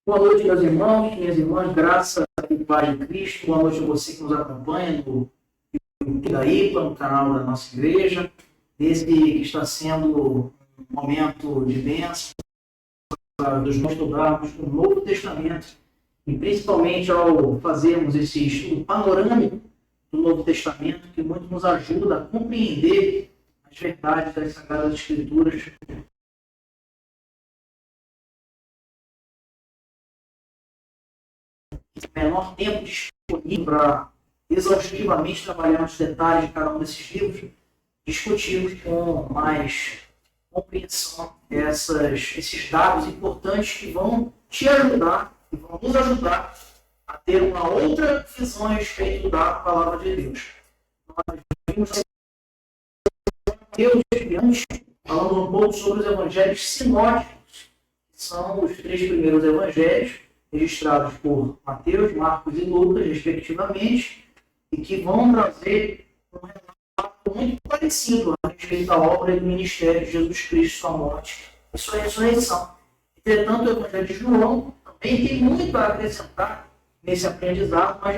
Boa noite, meus irmãos, minhas irmãs, graça e paz de Cristo. Boa noite a você que nos acompanha no YouTube da IPA, no canal da nossa igreja. Esse que está sendo um momento de bênção dos nós estudarmos o Novo Testamento e principalmente ao fazermos esse estudo panorâmico do Novo Testamento, que muito nos ajuda a compreender as verdades das Sagradas Escrituras. Menor tempo disponível para exaustivamente trabalhar nos detalhes de cada um desses livros, discutimos com mais compreensão esses dados importantes que vão te ajudar e vão nos ajudar a ter uma outra visão a respeito da palavra de Deus. Nós vimos Mateus antes, falando um pouco sobre os evangelhos sinóticos, que são os 3 primeiros evangelhos registrados por Mateus, Marcos e Lucas, respectivamente, e que vão trazer um relato muito parecido a respeito da obra e do ministério de Jesus Cristo, sua morte e sua ressurreição. Entretanto, o Evangelho de João também tem muito a acrescentar nesse aprendizado, mas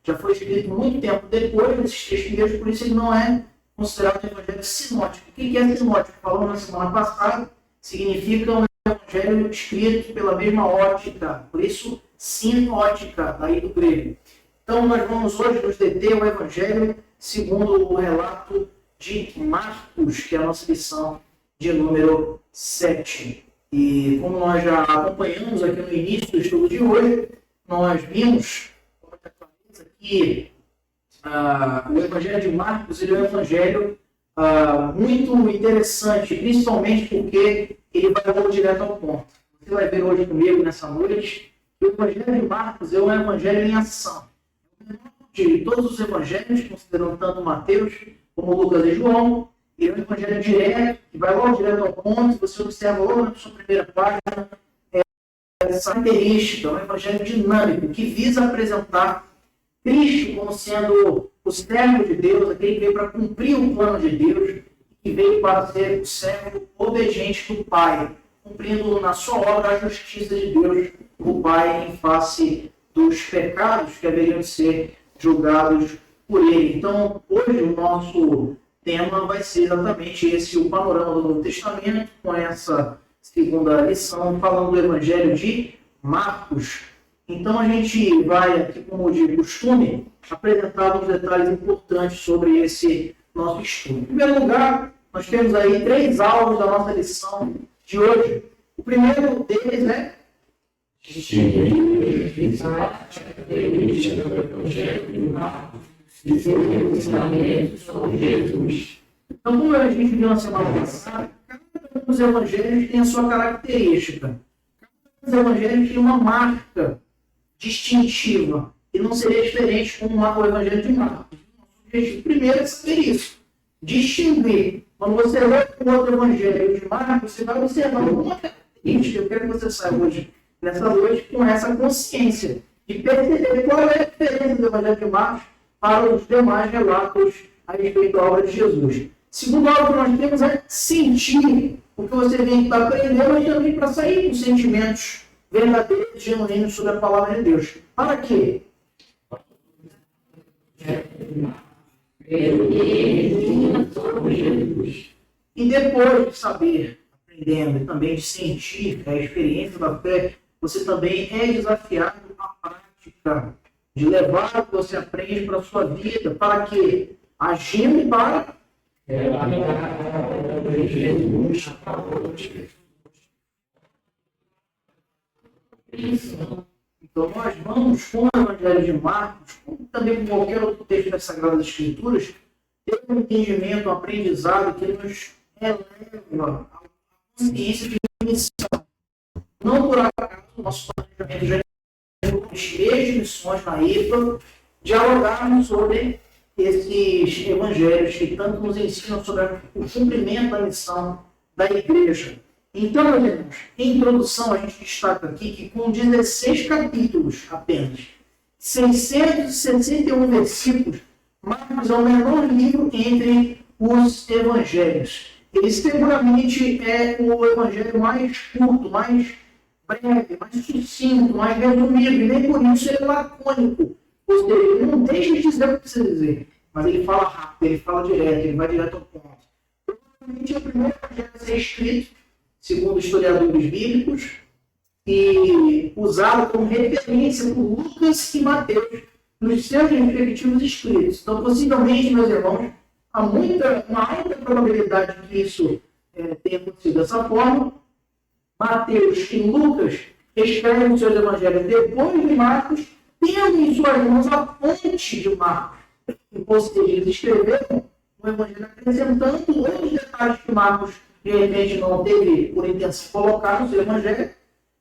já foi escrito muito tempo depois desses 3 primeiros, por isso ele não é considerado um Evangelho sinótico. O que é sinótico? Falamos na semana passada, significa um evangelho escrito pela mesma ótica, por isso sinótica, daí do grego. Então nós vamos hoje nos deter ao evangelho segundo o relato de Marcos, que é a nossa lição de número 7. E como nós já acompanhamos aqui no início do estudo de hoje, nós vimos que o evangelho de Marcos ele é um evangelho muito interessante, principalmente porque ele vai logo direto ao ponto. Você vai ver hoje comigo, nessa noite, que o Evangelho de Marcos é um evangelho em ação. De todos os evangelhos, considerando tanto Mateus como Lucas e João, ele é um evangelho direto, que vai logo direto ao ponto. Você observa logo na sua primeira página essa característica, um evangelho dinâmico, que visa apresentar Cristo como sendo o servo de Deus, aquele que veio para cumprir o plano de Deus, que veio para ser o servo obediente do Pai, cumprindo na sua obra a justiça de Deus, o Pai, em face dos pecados que haveriam de ser julgados por ele. Então, hoje o nosso tema vai ser exatamente esse, o panorama do Novo Testamento, com essa segunda lição, falando do Evangelho de Marcos. Então, a gente vai aqui, como de costume, apresentar alguns detalhes importantes sobre esse nosso estudo. Em primeiro lugar, nós temos aí 3 alvos da nossa lição de hoje. O primeiro deles é Então, como a gente viu na semana passada, cada um dos evangelhos tem a sua característica. Cada um dos evangelhos tem uma marca distintiva. E não seria diferente com o evangelho de Marcos. O objetivo primeiro é saber isso. Distinguir. Quando você lê o outro evangelho de Marcos, você vai observar alguma característica. Eu quero que você saia hoje, nessa noite, com essa consciência de perceber qual é a diferença do evangelho de Marcos para os demais relatos a respeito da obra de Jesus. Segundo algo que nós temos é sentir o que você vem para aprender, mas também para sair com sentimentos verdadeiros e genuínos sobre a palavra de Deus. Para quê? E depois de saber, aprendendo e também de sentir a experiência da fé, você também é desafiado à prática, de levar o que você aprende para a sua vida. Para quê? Agindo para Então, nós vamos, com o Evangelho de Marcos, como também com qualquer outro texto das Sagradas Escrituras, ter um entendimento, um aprendizado que nos eleva à consciência de missão. Não por acaso, o nosso planejamento já com os 3 missões na IPA, dialogarmos sobre esses evangelhos que tanto nos ensinam sobre o cumprimento da missão da igreja. Então, meus irmãos, em introdução, a gente destaca aqui que com 16 capítulos apenas, 661 versículos, Marcos é o menor livro entre os evangelhos. Ele seguramente é o evangelho mais curto, mais breve, mais sucinto, mais resumido, e nem por isso ele é lacônico. Ou seja, ele não deixa de dizer o que precisa dizer, mas ele fala rápido, ele fala direto, ele vai direto ao ponto. Provavelmente é o primeiro evangelho a ser escrito, segundo historiadores bíblicos, e usado como referência por Lucas e Mateus nos seus respectivos escritos. Então, possivelmente, meus irmãos, há uma alta probabilidade que isso tenha acontecido dessa forma. Mateus e Lucas escrevem os seus evangelhos depois de Marcos, tendo em suas mãos a fonte de Marcos. Ou seja, eles escreveram o evangelho acrescentando outros detalhes que Marcos, de repente, não teve por intenção de colocar no seu evangelho,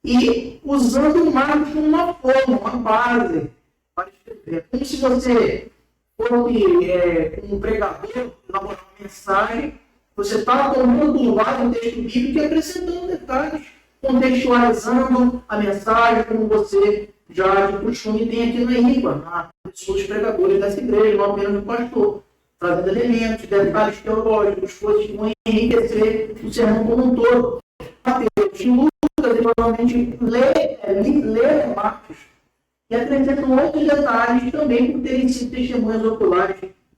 e usando o Marcos como uma forma, uma base para escrever. É como se você fosse um pregador, elaborar uma mensagem, você está tomando um lado do texto bíblico e acrescentando detalhes, contextualizando a mensagem, como você já de costume tem aqui na IPA, na pessoa dos pregadores dessa igreja, não apenas do pastor, trazendo elementos, detalhes teológicos, coisas que vão enriquecer o sermão como um todo. Mateus e Lucas, provavelmente lê Marcos e acrescentam outros detalhes também por terem sido testemunhas oculares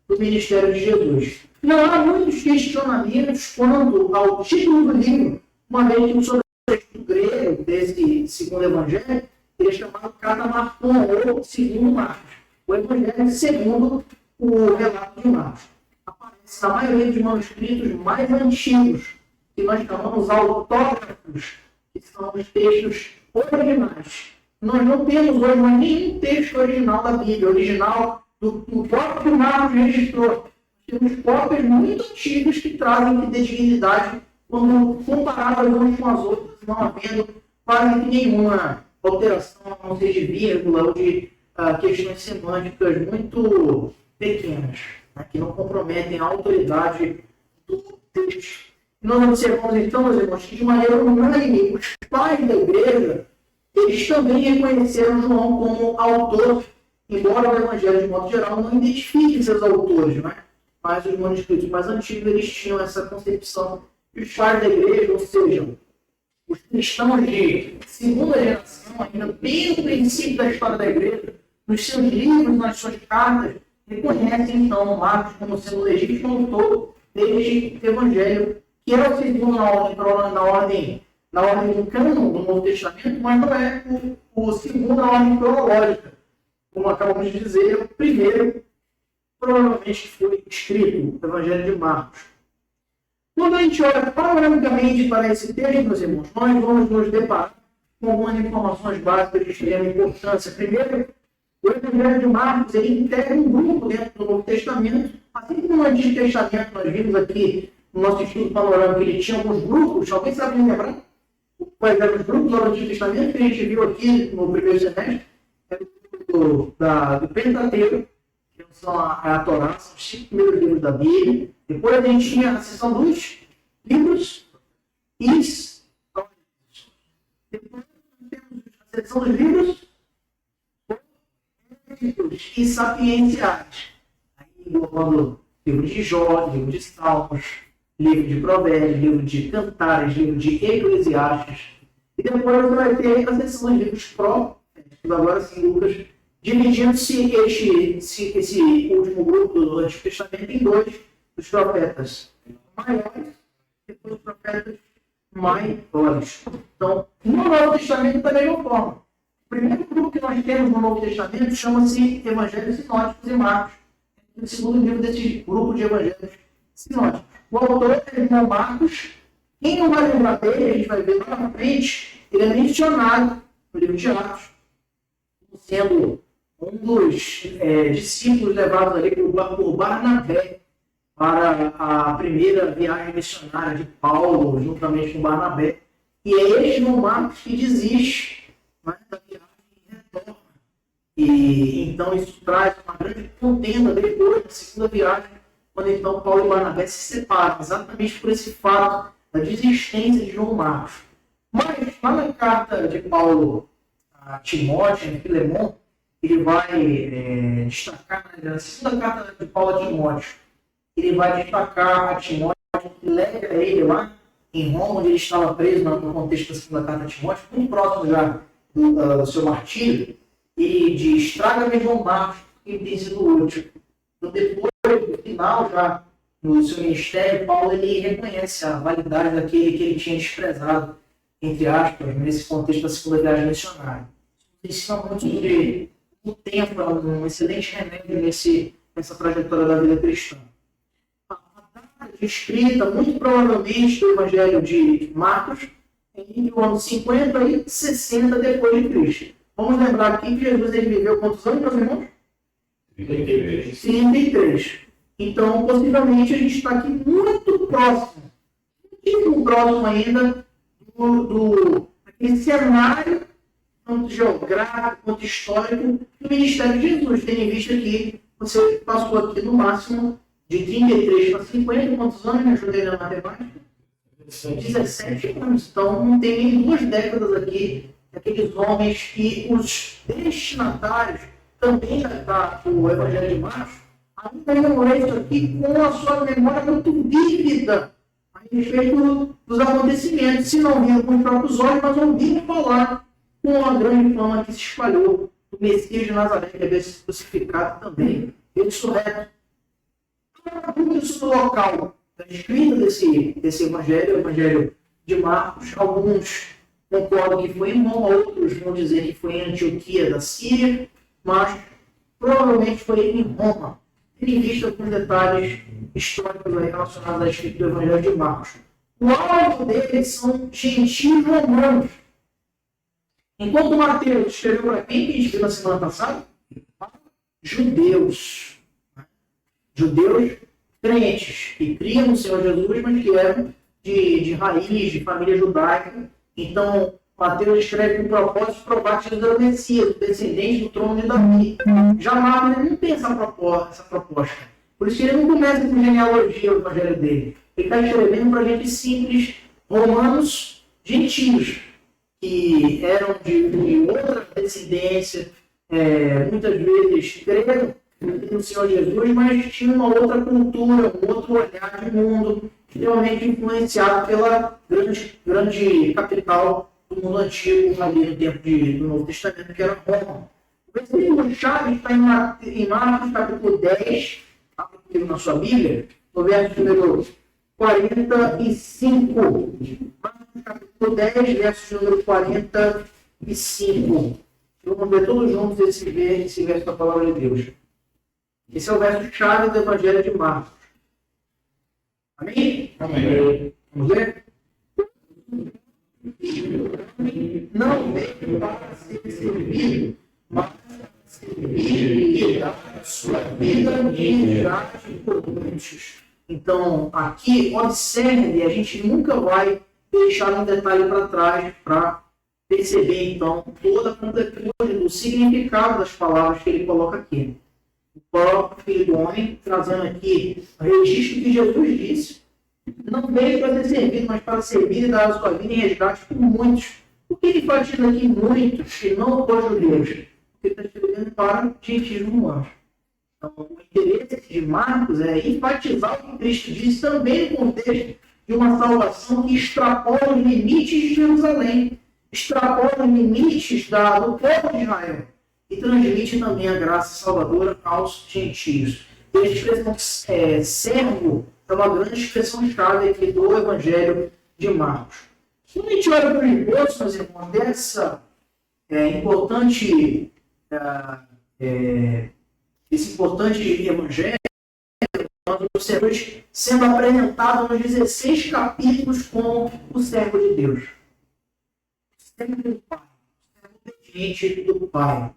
do ministério de Jesus. Não há muitos questionamentos quanto ao título do livro, uma vez que o sobretexto grego desse segundo evangelho ele é chamado Catamarcon, ou segundo Marcos. O evangelho segundo o relato de Marcos. Aparece na maioria dos manuscritos mais antigos, que nós chamamos autógrafos, que são os textos originais. Nós não temos hoje mais nenhum texto original da Bíblia, original do próprio Marcos registrou. Temos cópias muito antigas que trazem fidelidade quando comparadas umas com as outras, não havendo quase nenhuma alteração, não seja de vírgula ou de questões semânticas muito pequenas, né, que não comprometem a autoridade do texto. E nós observamos então, meus irmãos, que de maneira unânime, os pais da igreja, eles também reconheceram João como autor, embora o Evangelho, de modo geral, não identifique seus autores, né? Mas os manuscritos mais antigos, eles tinham essa concepção que os pais da igreja, ou seja, os cristãos de segunda geração, ainda bem no princípio da história da igreja, nos seus livros, nas suas cartas, reconhecem então Marcos como sendo legítimo autor deste evangelho, que é o segundo na ordem do cânon do Novo Testamento, mas não é o segundo na ordem cronológica. Como acabamos de dizer, o primeiro provavelmente foi escrito, o Evangelho de Marcos. Quando a gente olha panoramicamente para esse texto, meus irmãos, nós vamos nos deparar com algumas informações básicas de extrema importância. Primeiro, o Evangelho de Marcos ele integra um grupo dentro do Novo Testamento, assim como no Antigo Testamento, nós vimos aqui no nosso estudo panorâmico, ele tinha alguns grupos, alguém sabe me lembrar? Quais eram os grupos do Antigo Testamento que a gente viu aqui no primeiro semestre? É do Pentateuco, que são a Torá, são os 5 primeiros livros da Bíblia. Depois a gente tinha a seção dos livros históricos. Depois temos a seção dos livros e sapienciais. Aí englobando livro de Jó, livro de Salmos, livro de Provérbios, livro de Cantares, livro de Eclesiastes. E depois você vai ter a seção dos livros proféticos, agora sim, Lucas, dividindo-se esse último grupo do Antigo Testamento em dois, os profetas maiores e depois os profetas maiores. Então, no Novo Testamento, da mesma forma. O primeiro grupo que nós temos no Novo Testamento chama-se Evangelhos Sinóticos e Marcos. O segundo livro desse grupo de Evangelhos Sinóticos. O autor é João Marcos. Quem não vai lembrar dele, a gente vai ver lá na frente, ele é mencionado no livro de Atos, sendo um dos discípulos levados ali por Barnabé para a primeira viagem missionária de Paulo, juntamente com Barnabé. E é este João Marcos que desiste, né, da viagem e retorna. E então isso traz uma grande contenda depois da segunda viagem, quando então Paulo e Barnabé se separam, exatamente por esse fato da desistência de João Marcos. Mas lá na carta de Paulo a Timóteo, em Filemon, ele vai destacar, na segunda carta de Paulo a Timóteo, ele vai destacar a Timóteo, que leva a ele lá em Roma, onde ele estava preso no contexto da segunda carta de Timóteo, muito próximo já do seu martírio, ele diz: traga-me João Marcos, que ele tem sido útil. Então, depois, no final, já no seu ministério, Paulo ele reconhece a validade daquele que ele tinha desprezado, entre aspas, nesse contexto da segunda viagem missionária. Ensina muito sobre o tempo, é um excelente remédio nessa trajetória da vida cristã. A data escrita, muito provavelmente, do Evangelho de Marcos, em o ano 50 e 60 depois de Cristo. Vamos lembrar aqui que Jesus ele viveu quantos anos, meus irmãos? 33. 33. Então, possivelmente, a gente está aqui muito próximo ainda daquele cenário, tanto geográfico quanto histórico, do ministério de Jesus. Tendo em vista que você passou aqui no máximo de 33 para 50, quantos anos? Me ajudei na matemática? 17 anos. Então, não tem nem 2 décadas aqui, aqueles homens que os destinatários também do Evangelho de Marcos ainda lembram isso aqui com a sua memória muito vívida a respeito dos acontecimentos. Se não viram com os próprios olhos, mas ouviram falar com a grande fama que se espalhou do Messias de Nazaré, que havia sido crucificado também, ressurreto. Isso no local da escrita desse evangelho, o evangelho de Marcos. Alguns concordam que foi em Roma, outros vão dizer que foi em Antioquia da Síria, mas provavelmente foi em Roma. Tendo em vista alguns detalhes históricos relacionados à escrita do evangelho de Marcos. O alvo deles são gentios romanos. Enquanto Mateus escreveu para quem que a gente viu na semana passada? Judeus. Judeus crentes, que criam no Senhor Jesus, mas que eram de raiz, de família judaica. Então, Mateus escreve com o propósito de provar que Jesus era o Messias, o descendente do trono de Davi. Já Marcos ele não tem essa proposta. Por isso que ele não começa com genealogia o evangelho dele. Ele está escrevendo para gente simples, romanos gentios, que eram de outra descendência, muitas vezes creram no Senhor Jesus, mas tinham uma outra cultura, um outro olhar de mundo, extremamente influenciado pela grande capital do mundo antigo, ali no tempo do Novo Testamento, que era Roma. O versículo-chave está em Marcos, capítulo 10, capítulo na sua Bíblia, no verso número 45. Marcos, capítulo 10, verso número 45. Vamos ver todos juntos esse verso da palavra de Deus. Esse é o verso-chave do Evangelho de Marcos. Amém? Amém. Vamos ler? Não veio para ser servido, mas para servir e dar a sua vida em resgate por muitos. Então, aqui, observe, a gente nunca vai deixar um detalhe para trás para perceber, então, toda a completude do significado das palavras que ele coloca aqui. O próprio Filho do Homem, trazendo aqui o registro que Jesus disse: não veio para ser servido, mas para servir e dar a sua vida em resgate por muitos. Por que ele enfatiza aqui muitos e não por judeus? Porque ele está escrevendo para gentios romanos. Então, o interesse de Marcos é enfatizar o que Cristo disse também no contexto de uma salvação que extrapola os limites de Jerusalém, extrapola os limites do povo de Israel e transmite também a graça salvadora aos gentios. E a expressão servo é uma grande expressão-chave aqui do Evangelho de Marcos. Quando a gente olha para o esboço, meus irmãos, esse importante evangelho, nós observamos sendo apresentado nos 16 capítulos como o servo de Deus. O servo do Pai, o servo obediente do Pai.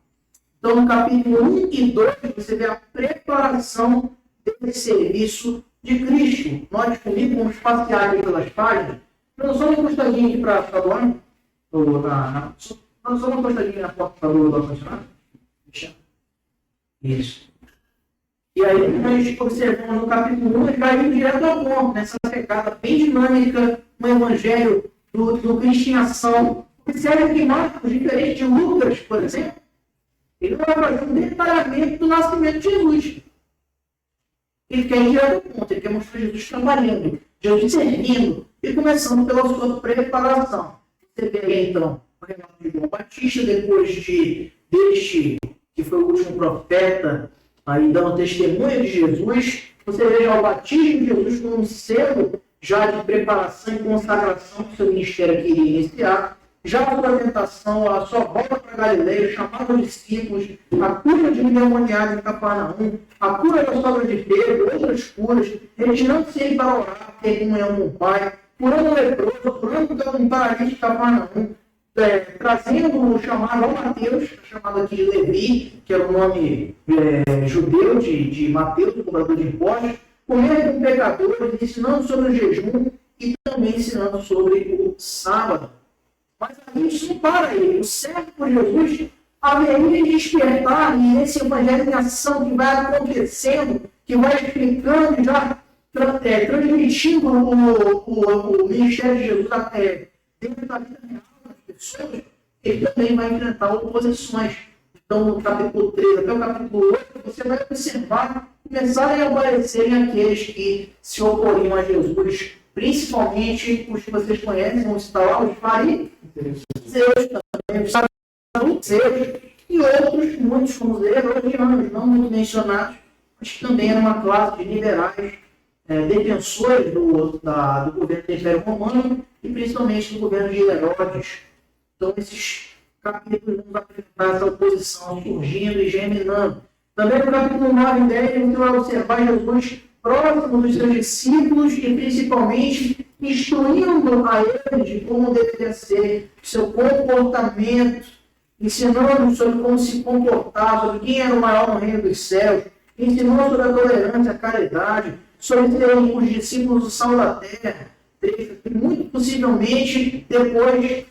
Então, no capítulo 1 e 2, você vê a preparação desse serviço de Cristo. Note comigo, vamos passear aqui pelas páginas. Eu só uma encostadinha aqui para o ano. Só uma encostadinha na porta do ar-condicionado. Isso. E aí, nós observamos no capítulo 1, ele vai indo direto ao ponto, nessa pegada bem dinâmica, um evangelho do Cristo em ação. Observe que Marcos, diferente de Lucas, por exemplo, ele vai fazer um detalhamento do nascimento de Jesus. Ele quer ir direto ao ponto, ele quer mostrar Jesus trabalhando. Jesus servindo e começando pela sua preparação. Você vê aí, então, o relato de João Batista, depois deste, que foi o último profeta, aí dando testemunho de Jesus. Você vê já o batismo de Jesus como um selo já de preparação e consagração do seu ministério que iria iniciar. Já a sua tentação, a sua volta para Galileia, chamada os discípulos, a cura de endemoniado em Cafarnaum, a cura da sogra de Pedro, outras curas, retirando-se ele para orar, ter comunhão com o Pai, curando o leproso, curando um paralítico de Cafarnaum, trazendo o chamado ao Mateus, chamado aqui de Levi, que era o nome judeu de Mateus, o cobrador de impostos, comendo com pecadores, ensinando sobre o jejum e também ensinando sobre o sábado. Mas aí isso não para aí. O certo por Jesus haveria de despertar e nesse evangelho em ação que vai acontecendo, que vai explicando, já transmitindo o ministério de Jesus dentro da vida real das pessoas, ele também vai enfrentar oposições. Então, no capítulo 3 até o capítulo 8, você vai observar começarem a aparecerem aqueles que se oporiam a Jesus, principalmente os que vocês conhecem, vão citar lá, os fariseus também, os saduceus, e outros, muitos como os herodianos, não muito mencionados, mas que também era uma classe de liberais, defensores do governo do Império Romano e principalmente do governo de Herodes. Então, esses capítulos vão apresentar essa oposição surgindo e germinando. Também no capítulo 9 e 10, você vai observar Jesus próximo dos seus discípulos e principalmente instruindo a eles de como deveria ser o seu comportamento, ensinando sobre como se comportar, sobre quem era o maior no reino dos céus, ensinando sobre a tolerância, a caridade, sobre serem os discípulos do sal da terra, muito possivelmente depois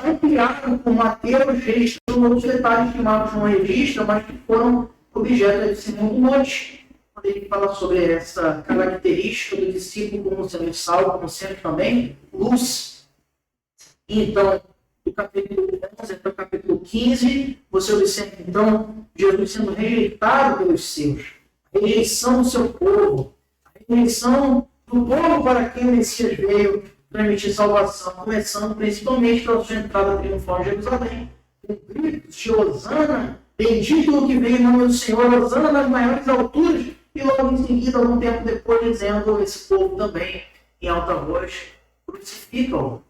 ampliaram por Mateus, registrando outros detalhes que Marcos não registra, mas que foram objeto do Sermão do Monte, quando ele fala sobre essa característica do discípulo como sendo sal, como sendo também luz. Então, do capítulo 11 até o capítulo 15, você observa, então, Jesus sendo rejeitado pelos seus, a rejeição do seu povo, a rejeição do povo para quem o Messias veio transmitir salvação, começando principalmente pela sua entrada triunfal em Jerusalém, com gritos de Hosana, bendito o que vem em nome do Senhor, Hosana nas maiores alturas, e logo em seguida, algum tempo depois, dizendo esse povo também, em alta voz, crucifica-o.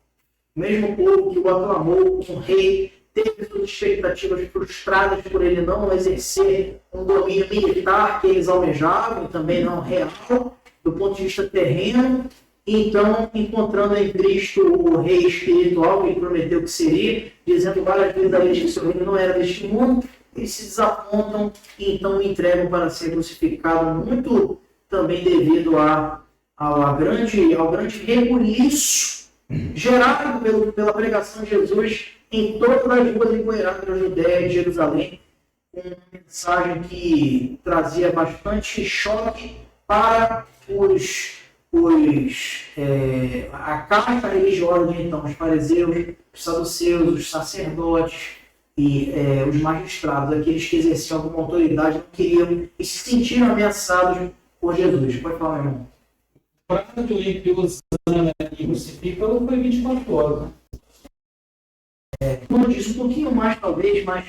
O mesmo povo que o aclamou como rei, teve suas expectativas frustradas por ele não exercer um domínio militar que eles almejavam, e também não real, do ponto de vista terreno. Então, encontrando em Cristo o rei espiritual que ele prometeu que seria, dizendo várias vezes a eles que seu reino não era deste mundo, eles se desapontam e então o entregam para ser crucificado, muito também devido ao grande rebuliço gerado pela pregação de Jesus em todas as ruas empoeiradas da Judéia e de Jerusalém, com uma mensagem que trazia bastante choque para a casta religiosa de então, os fariseus, os saduceus, os sacerdotes e os magistrados, aqueles que exerciam alguma autoridade, não queriam e se sentiram ameaçados por Jesus. Pode falar, meu irmão. O prazo entre Hosana e crucifica-o foi 24 horas. Como eu disse, um pouquinho mais talvez, mas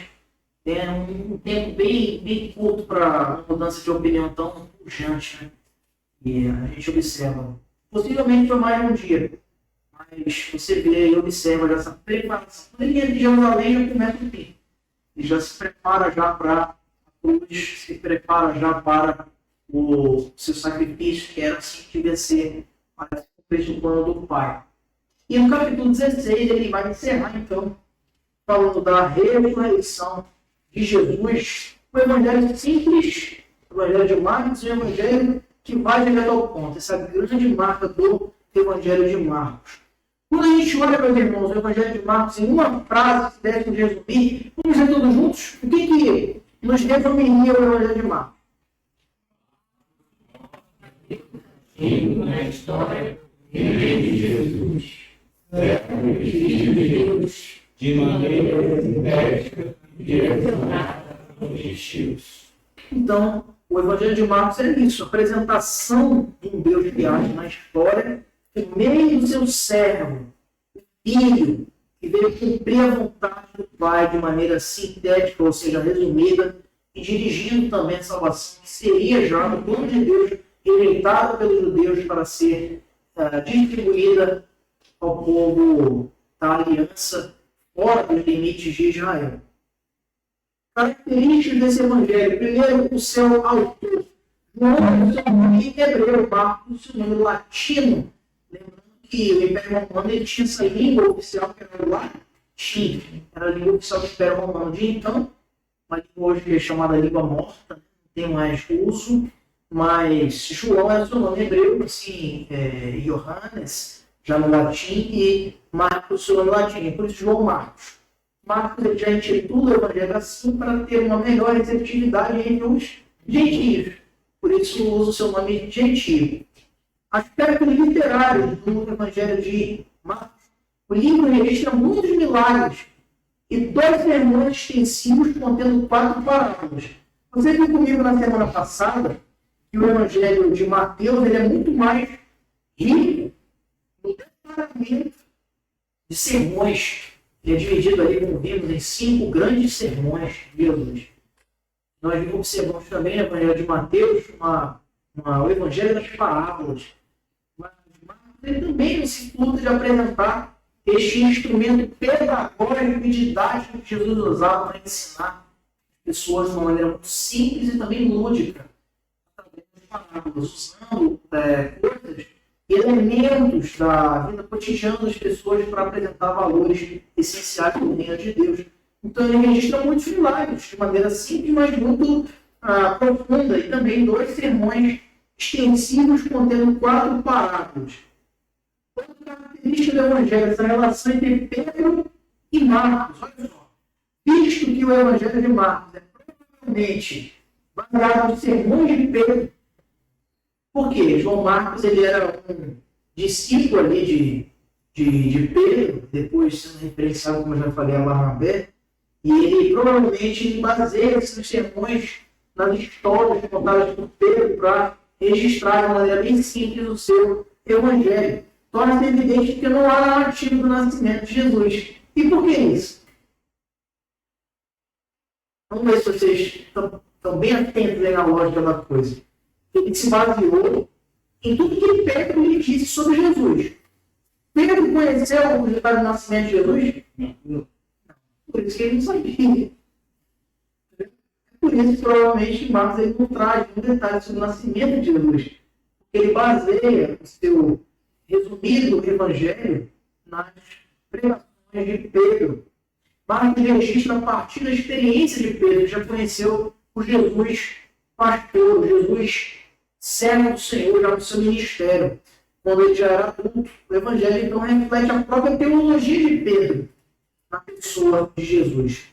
um tempo bem curto para uma mudança de opinião tão urgente, né? E a gente observa. Possivelmente foi mais de um dia. Mas você vê e observa essa preparação. Quando ele entra em Jerusalém, já começa o tempo. Ele já se prepara já para a cruz, se prepara já para o seu sacrifício, que era assim que devia ser, para cumprir o plano do Pai. E no capítulo 16, ele vai encerrar, então, falando da ressurreição de Jesus. O evangelho simples, o evangelho de Marcos, e o evangelho que vai direto ao ponto, essa grande marca do Evangelho de Marcos. Quando a gente olha, meus irmãos, o Evangelho de Marcos, em uma frase, se deve resumir, vamos dizer todos juntos, o que nos resumiria o Evangelho de Marcos? Na história de Jesus, de Deus, de maneira ética, direcionada aos gentios. Então, O Evangelho de Marcos é isso, a apresentação de um Deus que age na história por meio do seu servo, o Filho, que veio cumprir a vontade do Pai de maneira sintética, ou seja, resumida, e dirigindo também a salvação, que seria já no plano de Deus, rejeitada pelos judeus para ser distribuída ao povo da aliança fora dos limites de Israel. Características desse evangelho. Primeiro, o seu autor. João, o seu nome em hebreu, Marcos, o seu nome latino. Lembrando que o Império Romano ele tinha essa língua oficial que era o latim. Era a língua oficial do Império Romano de então. Uma língua hoje que é chamada língua morta, não tem mais uso. Mas João é o seu nome hebreu, assim, Johannes, já no latim, e Marcos, o seu nome latino. Por isso, João Marcos. Marcos ele já intitula o Evangelho assim para ter uma melhor receptividade entre os gentios. Por isso usa o seu nome gentio. Aspectos literários do Evangelho de Marcos. O livro registra muitos milagres e 2 sermões extensivos contendo 4 parábolas. Você viu comigo na semana passada que o Evangelho de Mateus ele é muito mais rico no detalhamento de sermões. Ele é dividido ali, como vimos, em 5 grandes sermões de Jesus. Nós observamos também no Evangelho de Mateus o Evangelho das parábolas. Mas ele também não se furta de apresentar este instrumento pedagógico e didático que Jesus usava para ensinar as pessoas de uma maneira muito simples e também lúdica, através das parábolas, usando coisas e elementos da vida cotidiana das pessoas para apresentar valores essenciais do reino de Deus. Então ele registra muitos milagres de maneira simples, mas muito profunda, e também 2 sermões extensivos contendo 4 parábolas. Outra característica do Evangelho, essa relação entre Pedro e Marcos. Olha só, visto que o Evangelho de Marcos é provavelmente baseado nos sermões de Pedro. Por quê? João Marcos ele era um discípulo ali de Pedro, depois sendo referenciado, como eu já falei, a Barnabé, e ele provavelmente baseia esses sermões nas histórias contadas por Pedro para registrar de maneira bem simples o seu evangelho. Torna-se evidente que não há narrativa do nascimento de Jesus. E por que isso? Vamos ver se vocês estão bem atentos na lógica da coisa. Ele se baseou em tudo que Pedro lhe disse sobre Jesus. Pedro conheceu o detalhe do nascimento de Jesus? Não. Por isso que ele não sabia. Por isso, provavelmente, Marcos ele não traz um detalhe sobre o nascimento de Jesus. Ele baseia o seu resumido evangelho nas pregações de Pedro. Marcos registra a partir da experiência de Pedro, que já conheceu o Jesus pastor, o Jesus servo do Senhor, já no seu ministério, quando ele já era adulto. O evangelho então reflete a própria teologia de Pedro na pessoa de Jesus.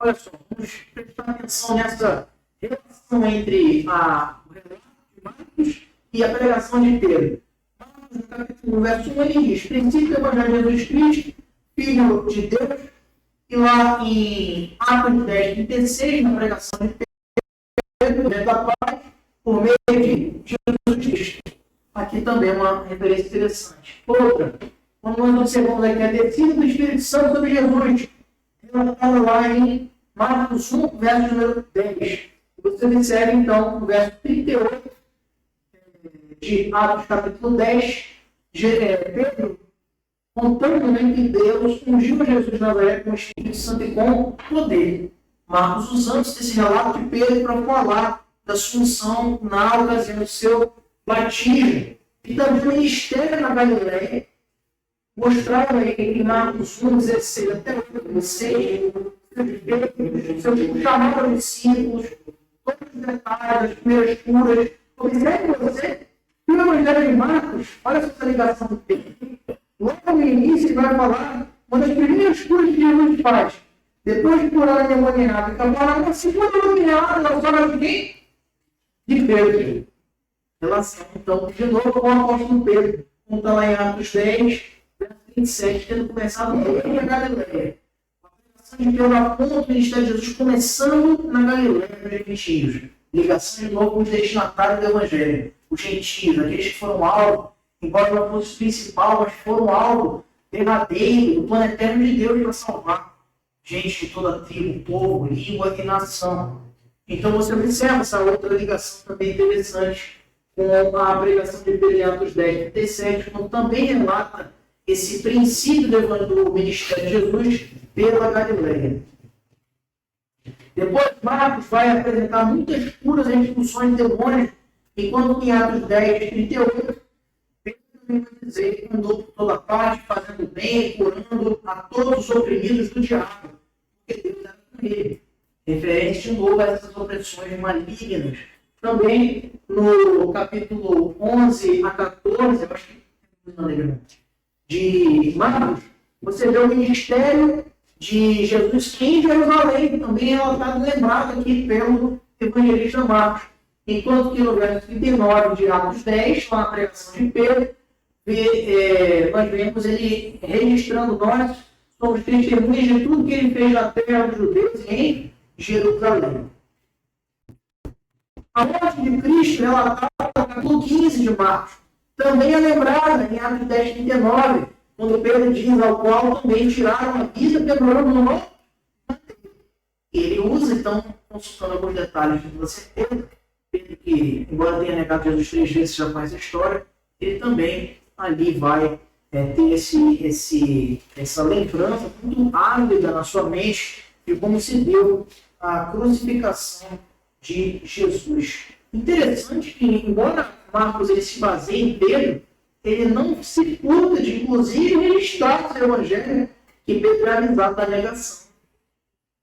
Olha só, vamos prestar atenção nessa relação entre o relato de Marcos e a pregação de Pedro. Marcos, no capítulo 1, verso 1, ele diz: princípio do evangelho de Jesus Cristo, Filho de Deus, e lá em Atos 10, 36, na pregação de Pedro, da paz, por meio de Jesus Cristo. Aqui também é uma referência interessante. Outra, quando nós observamos aqui a descida do Espírito Santo sobre Jesus, relatada lá em Marcos 1, verso número 10. Você observa então no verso 38 de Atos capítulo 10, Pedro, contando que Deus ungiu Jesus de Nazaré com o Espírito Santo e com poder. Marcos usando esse relato de Pedro para falar da sua unção na ocasião do seu batismo. E também o ministério na Galileia, mostrado aí em Marcos 1, 16 até 16, seu chamado de discípulos, todos os detalhes, as primeiras curas. Observe você que o Evangelho de Marcos, olha essa ligação do Pedro. Logo no início ele vai falar uma das primeiras curas que Jesus faz. Depois de curar a endemoniada, acabou uma segunda endemoniada, ela fala de quem? De Pedro. Relação, então, de novo com o apóstolo Pedro. Como está lá em Atos 10, verso 27, tendo começado na Galileia. A pregação de Pedro aponta o ministério de Jesus começando na Galileia, nos gentios. Ligação de novo com os destinatários do Evangelho. Os gentios, aqueles que foram alvo, embora não fosse o principal, mas foram alvo verdadeiro, do plano eterno de Deus para salvar gente de toda tribo, povo, língua e nação. Então você observa essa outra ligação também interessante com a pregação de Pedro em Atos 10, 37, quando também relata esse princípio do ministério de Jesus pela Galileia. Depois, Marcos vai apresentar muitas curas e expulsões de demônios, enquanto em Atos 10, 38, Pedro vai dizer que andou por toda parte, fazendo bem, curando a todos os oprimidos do diabo, porque Deus era com ele. Referência de novo a essas opressões malignas. Também no capítulo 11 a 14, eu acho que não lembro, de Marcos, você vê o ministério de Jesus em Jerusalém, também relatado, lembrado aqui pelo evangelista Marcos. Enquanto que no verso 39 de Atos 10, com a pregação de Pedro, nós vemos ele registrando: nós somos testemunhas de tudo que ele fez na terra dos judeus e em Jerusalém. A morte de Cristo, relatada no capítulo 15 de Marcos, também é lembrada em Atos 10, 39, quando Pedro diz: ao qual também tiraram a vida, quebrando o nome. Ele usa, então, consultando alguns detalhes de toda certeza, Pedro, que, embora tenha negado Jesus 3 vezes, já conhece a história, ele também ali vai ter essa lembrança muito árida na sua mente de como se deu a crucificação de Jesus. Interessante que, embora Marcos ele se baseie em Pedro, ele não se furta de, inclusive, registrar no Evangelho que Pedro é avisado da negação.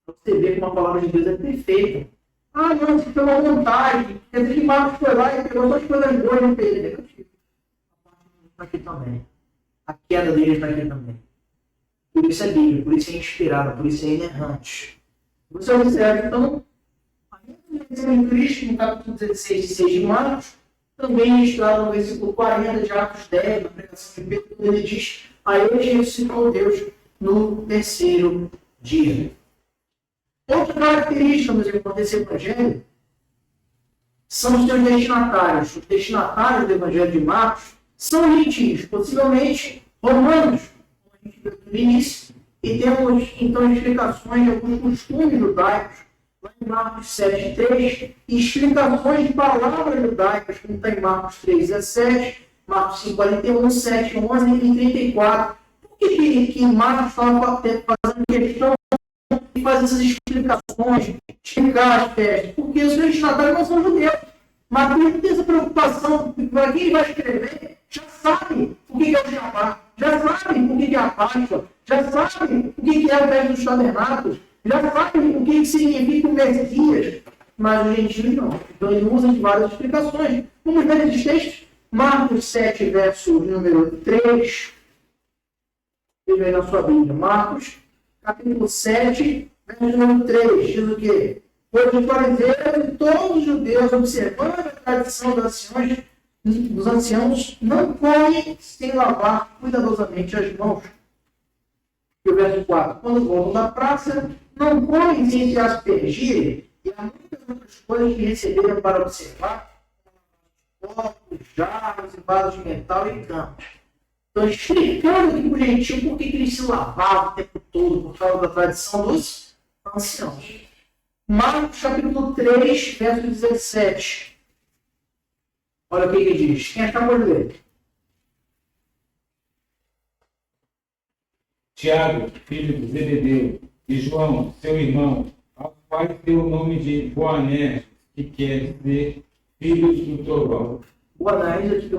Você vê como a palavra de Deus é perfeita. Ah, não, se pela vontade, quer dizer que Marcos foi lá e pegou só as coisas boas de Pedro. Negativo. Está aqui também. A queda dele está aqui também. Por isso é Bíblia, por isso é inspirada, por isso é inerrante. Você observa, então, em Cristo, no capítulo 16 e 6 de Marcos, também registrado no versículo 40 de Atos 10, na pregação de Pedro, quando ele diz: a ele ressuscitou Deus no terceiro dia. Outra característica, meus irmãos, desse evangelho são os seus destinatários. Os destinatários do evangelho de Marcos são gentios, possivelmente romanos, como a gente viu no início, e temos então explicações de alguns costumes judaicos, lá em Marcos 7:3, e explicações de palavras judaicas, como está em Marcos 3:17, Marcos 5:41, 7, 11 e 34. Por que Marcos estava fazendo questão de fazer essas explicações, explicar as festas? Porque os seus destinatários não são judeus. Mateus não tem essa preocupação, para quem ele vai escrever, já sabe o que é o Shabá, já sabe o que é a Páscoa, já sabe o que é a festa dos tabernáculos, já sabe o que significa o Messias, mas os gentios não. Então ele usa de várias explicações. Vamos ver esses textos? Marcos 7, verso número 3. Veja aí na sua Bíblia. Marcos, capítulo 7, verso número 3. Diz o quê? Pois os fariseus e todos os judeus, observando a tradição dos anciãos, não comem sem lavar cuidadosamente as mãos. E o verso 4. Quando voltam da praça, não comem sem se aspergirem, e há muitas outras coisas que receberam para observar, copos, jarros e vasos de metal e campos. Então, explicando aqui para o gentil por que eles se lavavam o tempo todo, por causa da tradição dos anciãos. Marcos capítulo 3, verso 17. Olha o que ele diz. Quem acabou de ler? Tiago, filho de Zebedeu, e João, seu irmão, aos quais deu o nome de Boanerges, que quer dizer filhos do trovão. Boanerges aqui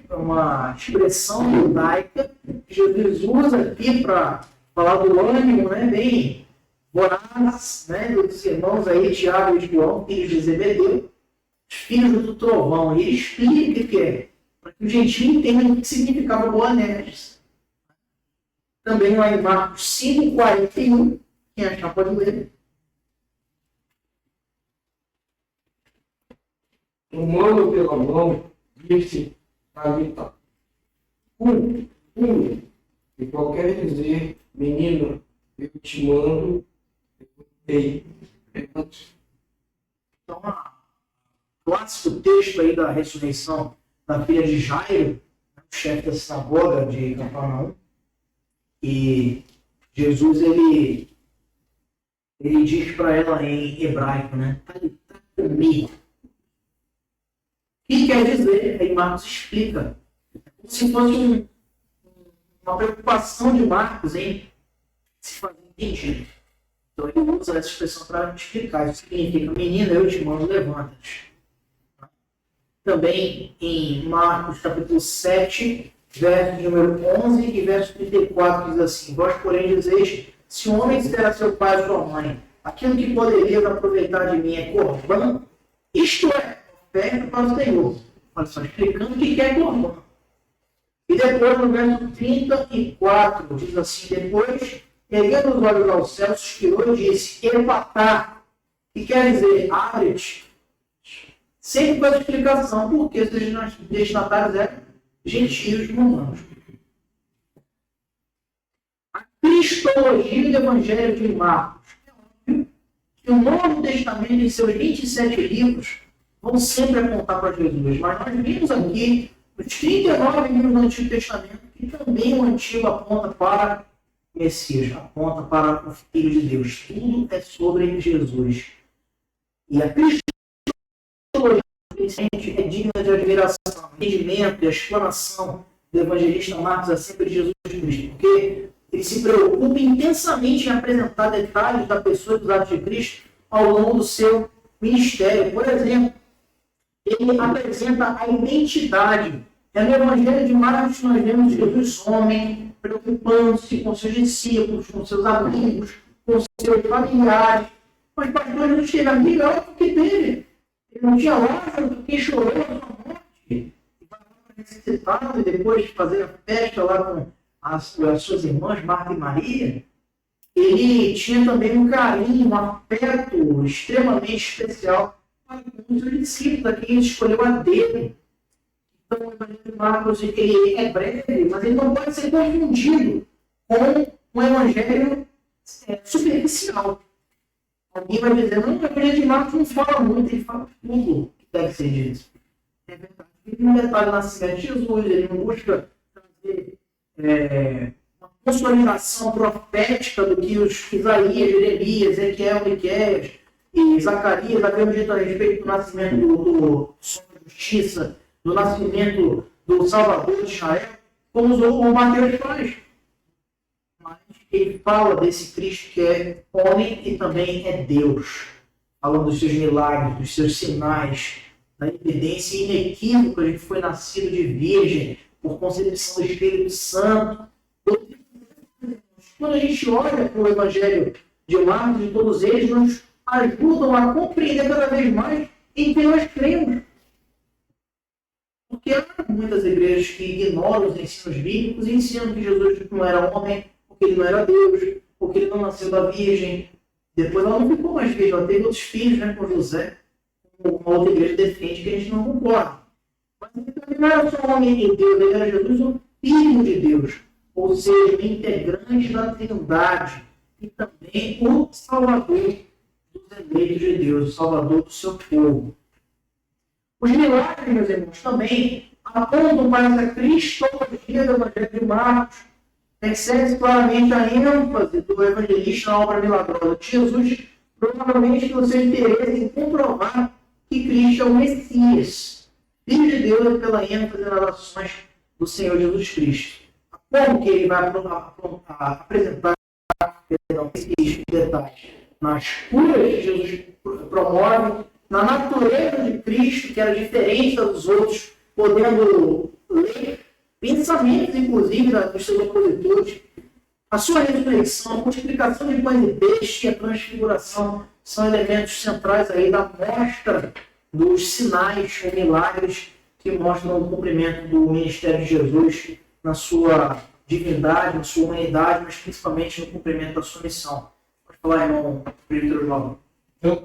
é uma expressão judaica que Jesus usa aqui para falar do ânimo, né, bem voraz, né, dos irmãos aí, Tiago e João, filhos de Zebedeu, filhos do trovão. E ele explica o que é, para que o gentio entenda o que significava Boanerges. Também lá em Marcos 5:41, quem achar pode ler. Tomando pela mão, disse Talita, e qualquer dizer, menino, eu te mando, ei. Então, a clássico texto aí da ressurreição da filha de Jairo, o chefe da sinagoga de Cafarnaum. E Jesus, ele diz para ela em hebraico, né? Tá comigo. O que quer dizer? Aí Marcos explica. Como se fosse uma preocupação de Marcos em se fazer entendido. Então ele usa essa expressão para explicar. Isso significa, menina, eu te mando, levanta-te. Também em Marcos capítulo 7, verso número 11 e verso 34, diz assim: vós, porém, dizeis, se um homem disser a seu pai ou sua mãe, aquilo que poderiam aproveitar de mim é corbã, isto é, oferta para o Senhor. Olha só, explicando o que é corbã. E depois, no verso 34, diz assim: depois, erguendo os olhos ao céu, suspirou e disse, efatá, que quer dizer, abre-te. Sempre com a explicação, porque esses destinatários eram gentios romanos. A cristologia do Evangelho de Marcos. Que o Novo Testamento, em seus 27 livros, vão sempre apontar para Jesus. Mas nós vimos aqui, os 39 livros do Antigo Testamento, que também o Antigo aponta para o Messias, aponta para o Filho de Deus. Tudo é sobre Jesus. E a cristologia é digna de admiração, entendimento e a explanação do evangelista Marcos acerca de Jesus Cristo, porque ele se preocupa intensamente em apresentar detalhes da pessoa e dos atos de Cristo ao longo do seu ministério. Por exemplo, ele apresenta a identidade. É no Evangelho de Marcos que nós vemos Jesus homem, preocupando-se com seus discípulos, com seus amigos, com seus familiares. Mas pastor, Jesus chega aqui, olha o que teve. Ele não tinha Lázaro, quem chorou na sua morte. E vai ressuscitado, e depois de fazer a festa lá com as suas irmãs, Marta e Maria, ele tinha também um carinho, um afeto extremamente especial para os seus discípulos, a quem ele escolheu a dedo. Então, o Evangelho de Marcos, ele é breve, mas ele não pode ser confundido com um evangelho superficial. Alguém vai dizer, não, o Evangelho de Marcos não fala muito, ele fala tudo que deve ser dito. É verdade. Ele não detalha o nascimento de Jesus, ele não busca trazer uma consolidação profética do que os Isaías, Jeremias, Ezequiel, Miqueias e Zacarias haviam dito a respeito do nascimento do Sol da Justiça, do nascimento do Salvador de Israel, como o Mateus faz. Mas ele fala desse Cristo que é homem e também é Deus. Falando dos seus milagres, dos seus sinais, da evidência inequívoca de que foi nascido de virgem, por concepção do Espírito Santo. Quando a gente olha para o Evangelho de Marcos e todos eles, nos ajudam a compreender cada vez mais em quem nós cremos. Porque há muitas igrejas que ignoram os ensinos bíblicos e ensinam que Jesus não era homem, porque ele não era Deus, porque ele não nasceu da Virgem. Depois ela não ficou mais virgem, ela teve outros filhos, né, com José. Uma outra igreja defende que a gente não concorda. Mas ele não era só homem de Deus, ele era Jesus, o Filho de Deus. Ou seja, o integrante da Trindade. E também o Salvador dos eleitos de Deus, o Salvador do seu povo. Os milagres, meus irmãos, também apontam para essa cristologia do Evangelho de Marcos. Percebe-se claramente a ênfase do evangelista na obra milagrosa de Jesus, provavelmente pelo seu interesse em comprovar que Cristo é o Messias, Filho de Deus, pela ênfase nas ações do Senhor Jesus Cristo. Como que ele vai apresentar esses detalhes? Nas curas que Jesus promove, na natureza de Cristo, que era diferente dos outros, podendo ler pensamentos, inclusive, dos seus opositores. A sua ressurreição, a multiplicação de pães e peixes e a transfiguração são elementos centrais aí da mostra dos sinais ou milagres que mostram o cumprimento do ministério de Jesus na sua divindade, na sua humanidade, mas principalmente no cumprimento da sua missão. Pode falar, irmão Pedro João. Então,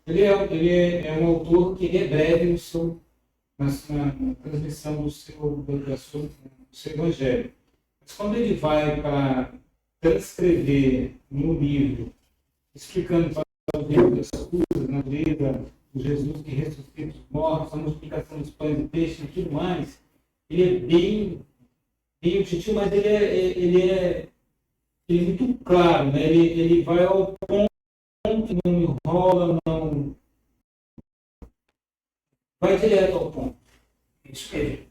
ele é um autor que é breve na transmissão do seu evangelho. Mas quando ele vai para transcrever no livro, explicando para os das coisas, na vida do Jesus que ressuscita os mortos, a multiplicação dos pães e peixes e tudo mais, ele é bem objetivo, mas ele é muito claro, né? Ele vai ao ponto, não enrola, não vai direto ao ponto. Isso mesmo.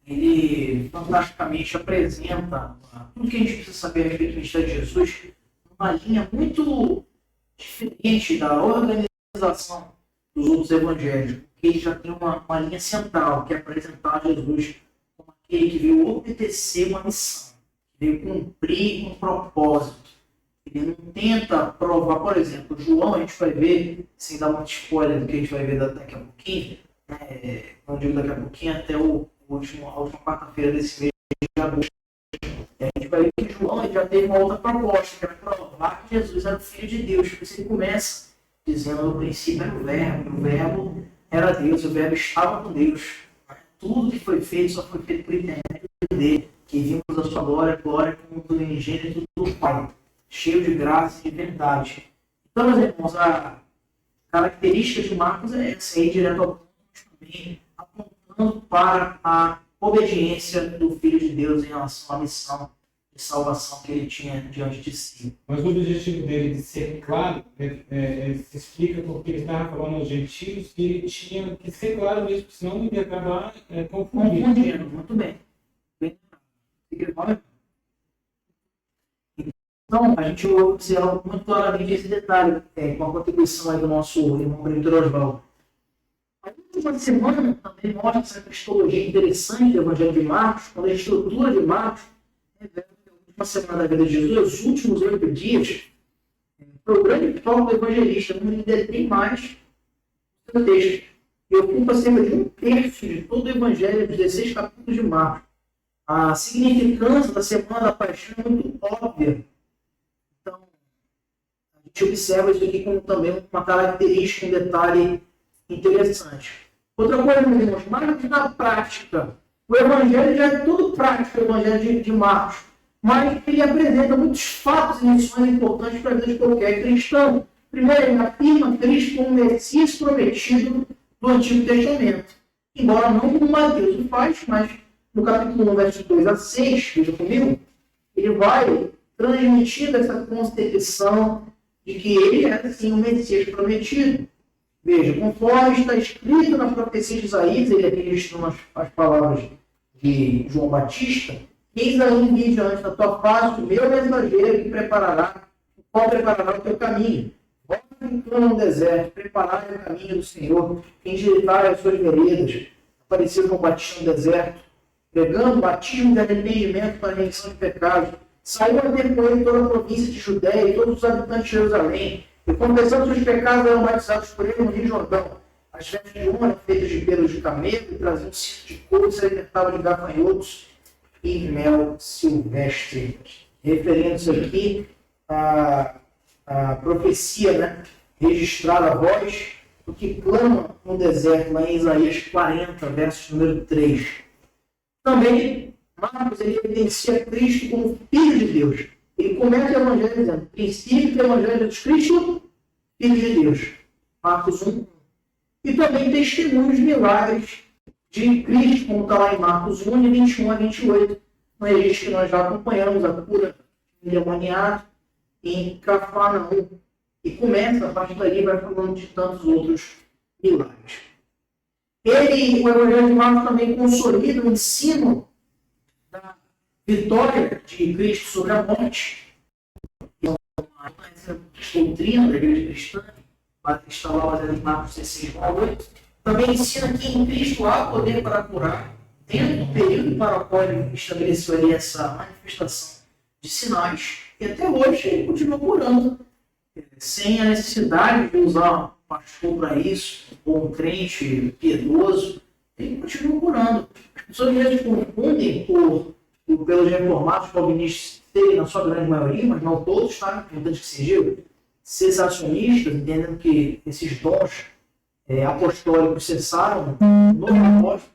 Ele fantasticamente apresenta tudo que a gente precisa saber a respeito do ministério de Jesus numa linha muito diferente da organização dos outros evangelhos, porque ele já tem uma linha central, que é apresentar Jesus como aquele que veio obedecer uma missão, que veio cumprir um propósito. Ele não tenta provar, por exemplo, João, a gente vai ver, sem dar muito spoiler do que a gente vai ver daqui a pouquinho, não digo daqui a pouquinho, até a última quarta-feira desse mês de agosto. A gente vai ver que João ele já teve uma outra proposta, que era provar que Jesus era o Filho de Deus. Por isso ele começa dizendo no princípio era o Verbo era Deus, o Verbo estava com Deus. Tudo que foi feito só foi feito por intermédio dele, que vimos a sua glória como do unigênito do Pai, cheio de graça e de verdade. Então, meus irmãos, a característica de Marcos é essa, aí direto ao ponto, também apontando para a obediência do Filho de Deus em relação à missão de salvação que ele tinha diante de si. Mas o objetivo dele de ser claro, se explica porque ele estava falando aos gentios que ele tinha que ser claro mesmo, senão ele ia acabar confundindo. Muito bem. Então, a gente vai observar muito claramente esse detalhe, com a contribuição aí do nosso irmão Brito Osvaldo. A última semana também mostra essa cristologia interessante do Evangelho de Marcos, quando a estrutura de Marcos revela que a última semana da vida de Jesus, os últimos 8 dias, foi o grande foco do evangelista, onde ele detém mais o texto. E ocupa cerca de 1/3 de todo o Evangelho, dos 16 capítulos de Marcos. A significância da Semana da Paixão é muito óbvia. Então, a gente observa isso aqui como também uma característica, um detalhe interessante. Outra coisa, meus irmãos, mais na prática. O Evangelho já é tudo prático, o Evangelho de Marcos. Mas ele apresenta muitos fatos e lições importantes para a vida de qualquer cristão. Primeiro, ele afirma Cristo como Messias prometido do Antigo Testamento. Embora não como Mateus o faz, mas no capítulo 1, versos 2 a 6, veja comigo, ele vai transmitindo essa concepção de que ele é, sim, o Messias prometido. Veja, conforme está escrito na profecia de Isaías, ele aqui registrou as palavras de João Batista, eis aí envio diante da tua face o meu mensageiro que preparará o teu caminho. Volta então no deserto, preparai o caminho do Senhor, endireitai as suas veredas. Apareceu João Batista no deserto, pregando batismo de arrependimento para a remissão de pecados. Saiu a ter com ele toda a província de Judéia e todos os habitantes de Jerusalém, e confessando seus pecados eram batizados por ele no Rio Jordão. As vestes de honra feitas de pelos de camelo e traziam um cinto de couro e se alimentavam de gafanhotos e mel silvestre. Referindo-se aqui à profecia, né, registrada a voz do que clama no deserto, lá em Isaías 40, verso número 3. Também, Marcos ele evidencia Cristo como Filho de Deus. Ele começa o Evangelho dizendo, princípio do Evangelho de Cristo, Filho de Deus. Marcos 1. E também testemunhos de milagres de Cristo, como está lá em Marcos 1, de 21 a 28. No registro que nós já acompanhamos, a cura do endemoniado em Cafarnaum. E começa, a partir daí, vai falando de tantos outros milagres. O Evangelho de Marcos também consolida o ensino da vitória de Cristo sobre a morte. Essa doutrina da igreja cristã, que está lá baseada em Marcos 16, 8, também ensina que em Cristo há poder para curar, dentro do período para o qual ele estabeleceu ali essa manifestação de sinais, e até hoje ele continua curando, sem a necessidade de usar um pastor para isso, ou um crente piedoso, ele continua curando. As pessoas às vezes confundem pelos reformados calvinistas serem na sua grande maioria, mas não todos, tá? Importante que sejam cessacionistas, entendendo que esses dons apostólicos cessaram no apóstolo.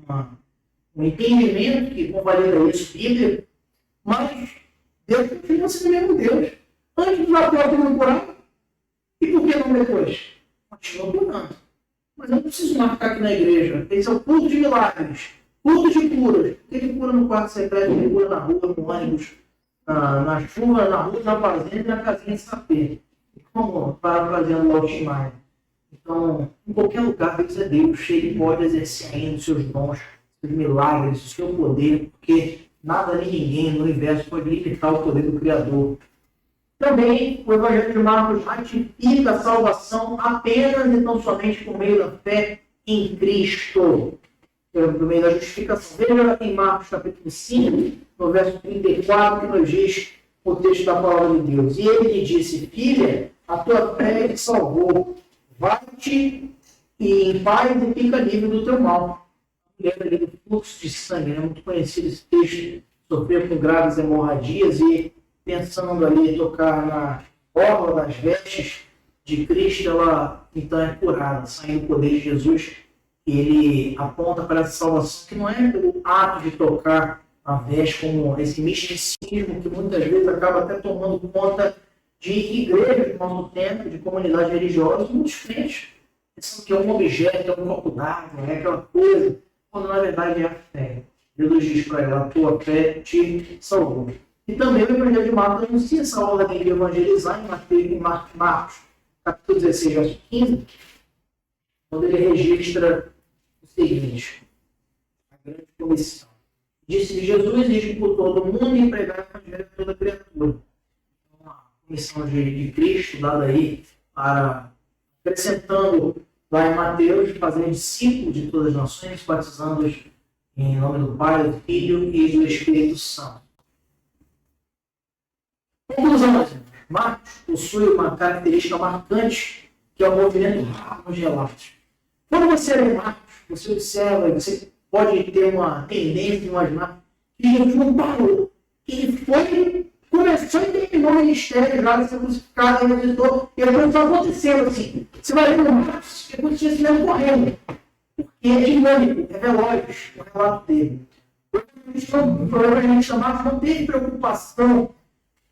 Temos um entendimento que convalida isso, Bíblia, mas Deus continua sendo o mesmo Deus. Antes dos apóstolos não curavam, e por que não depois? continua curando. Mas eu não preciso marcar aqui na igreja. Esse é o culto de milagres, culto de curas. Ele cura no quarto secreto, ele cura na rua, no ônibus, na chuva, na rua, na fazenda e na casinha de sapê. Como parafraseando o Altmaier. Então, em qualquer lugar, Deus é Deus. Ele pode exercer ainda os seus dons, os seus milagres, o seu poder, porque nada nem ninguém no universo pode limitar o poder do Criador. Também, o Evangelho de Marcos ratifica a salvação apenas e não somente por meio da fé em Cristo, por meio da justificação. Veja em Marcos capítulo 5, no verso 34, que nos diz o texto da palavra de Deus. E ele lhe disse: filha, a tua fé te salvou. Vai-te e em paz e fica livre do teu mal. A mulher ali do fluxo de sangue, é muito conhecido esse texto, sofreu com graves hemorragias e pensando ali tocar na orla das vestes de Cristo, ela então é curada, saindo do poder de Jesus. Ele aponta para essa salvação que não é pelo ato de tocar a veste, como esse misticismo que muitas vezes acaba até tomando conta de igrejas do nosso tempo, de comunidades religiosas, muitos crentes pensando que é um objeto, é um copo d'água, é aquela coisa, quando na verdade é a fé. Jesus diz para ela: a tua fé te salvou. E também o Evangelho de Marcos anuncia essa ordem de evangelizar em Marcos, capítulo 16, verso 15, onde ele registra o seguinte: a grande comissão. Disse-lhe Jesus: ide por todo o mundo e pregar o Evangelho a toda criatura. Missão de Cristo, dada aí, para, acrescentando lá em Mateus, fazer discípulos de todas as nações, batizando-os em nome do Pai, do Filho e do Espírito Santo. Conclusão, Marcos possui uma característica marcante, que é o movimento rápido de relatos. Quando você lê Marcos, você observa, você pode ter uma tendência de imaginar que Jesus não parou. Ele foi, começou e terminou o ministério já de ser crucificado e ressuscitou, e as coisas estão acontecendo assim. Você vai ler Marcos, é como se estivesse mesmo correndo. Porque é dinâmico, é veloz o relato dele. Provavelmente Marcos não teve preocupação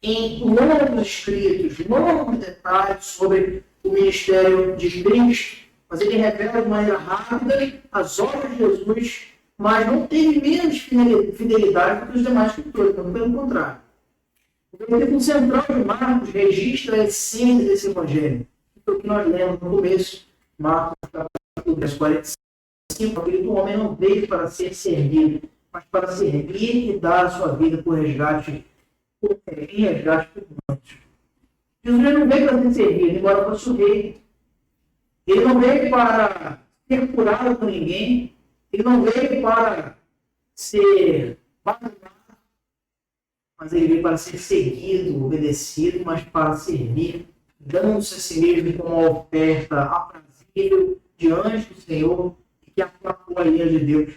em longos escritos, longos detalhes sobre o ministério de Cristo, mas ele revela de maneira rápida as obras de Jesus, mas não teve menos fidelidade do que os demais escritores, pelo contrário. O versículo central de Marcos registra a essência desse evangelho. O que nós lemos no começo, Marcos capítulo 45, aquele do homem não veio para ser servido, mas para servir e dar a sua vida por resgate, em resgate por muitos. Jesus não veio para ser servido, embora fosse o rei. Ele não veio para ser curado por ninguém, ele não veio para ser batizado, mas ele veio para ser seguido, obedecido, mas para servir, dando-se a si mesmo como uma oferta aprazível diante do Senhor, e que aplacou a ira de Deus,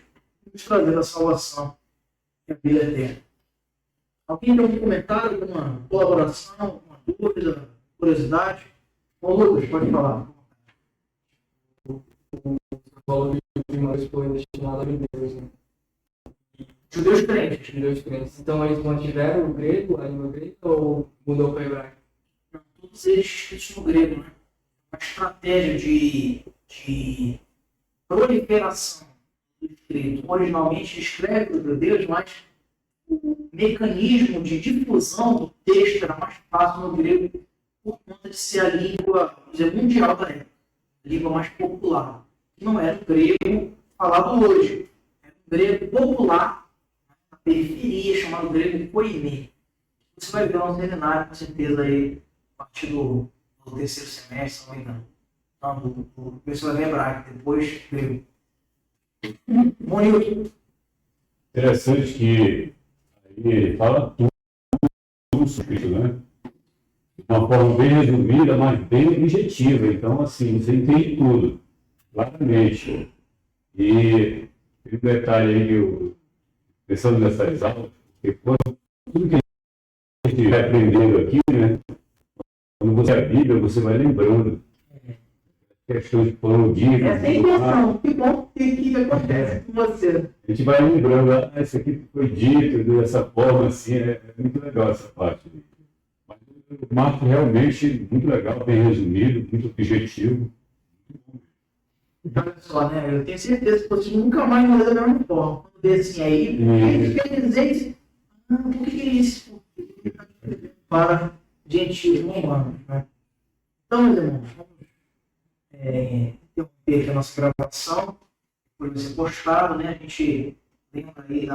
nos trazendo a salvação e a vida eterna. Alguém tem algum comentário, alguma colaboração, alguma dúvida, curiosidade? Ô Lucas, pode falar. Paulo de Marcos foi destinado a judeus, né? Judeus crentes. Judeus crentes. Então eles mantiveram o grego, a língua grega, ou mudou para o hebraico? Todos eles escritos no grego, né? Uma estratégia de proliferação do escrito. Originalmente escreve os judeus, mas o mecanismo de difusão do texto era mais fácil no grego por conta de ser a língua, vamos dizer, mundial da época, a língua mais popular. Não era o grego falado hoje, era o grego popular, na periferia, chamado grego koiné. Você vai ver no seminário, com certeza, aí, a partir do terceiro semestre, se não me engano. Não, você vai ver hebraico, depois grego. Bonito. Interessante que aí fala tudo sobre isso, né? De uma forma bem resumida, mas bem objetiva. Então, assim, você entende tudo, claramente. E tem um detalhe aí que eu, pensando nessas aulas, porque tudo que a gente vai aprendendo aqui, né? Quando você é a Bíblia, você vai lembrando. Questões de plano dívida. Essa é a intenção. Que bom que acontece com você. A gente vai lembrando, isso aqui foi dito dessa forma, assim, é muito legal essa parte. Mas o Marcos realmente muito legal, bem resumido, muito objetivo, muito Olha só, né? Eu tenho certeza que vocês nunca mais vão ler da mesma forma. Quando vê assim aí, o que quer dizer isso? Por que é isso? Para gentis humanos, né? Então, meus irmãos, vamos interromper aqui a nossa gravação, por ser postado, né? A gente lembra aí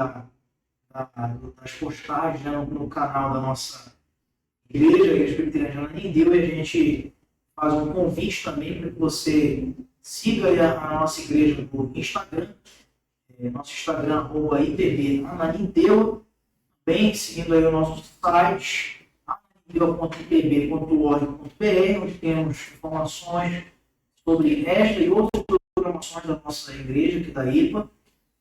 das postagens, né, no canal da nossa igreja, a Igreja Presbiteriana de Ananindeua, e a gente faz um convite também para que você siga aí a nossa igreja no Instagram, nosso Instagram, @IPB Ananindeua, também seguindo aí o nosso site, ananindeua.ipb.org.br, onde temos informações sobre esta e outras programações da nossa igreja, aqui da IPA,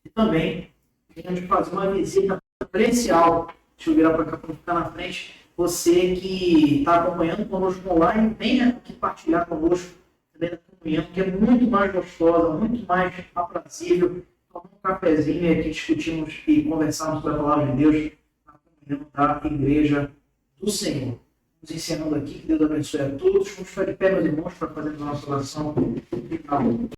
e também queremos fazer uma visita presencial. Deixa eu virar para cá para ficar na frente. Você que está acompanhando conosco online, venha aqui partilhar conosco também da comunhão, que é muito mais gostosa, muito mais aprazível. Tomar um cafezinho e aqui discutimos e conversarmos sobre a palavra de Deus na comunhão da Igreja do Senhor. Vamos encerrando aqui, que Deus abençoe a todos. Vamos ficar de pé, meus irmãos, para fazer a nossa oração final.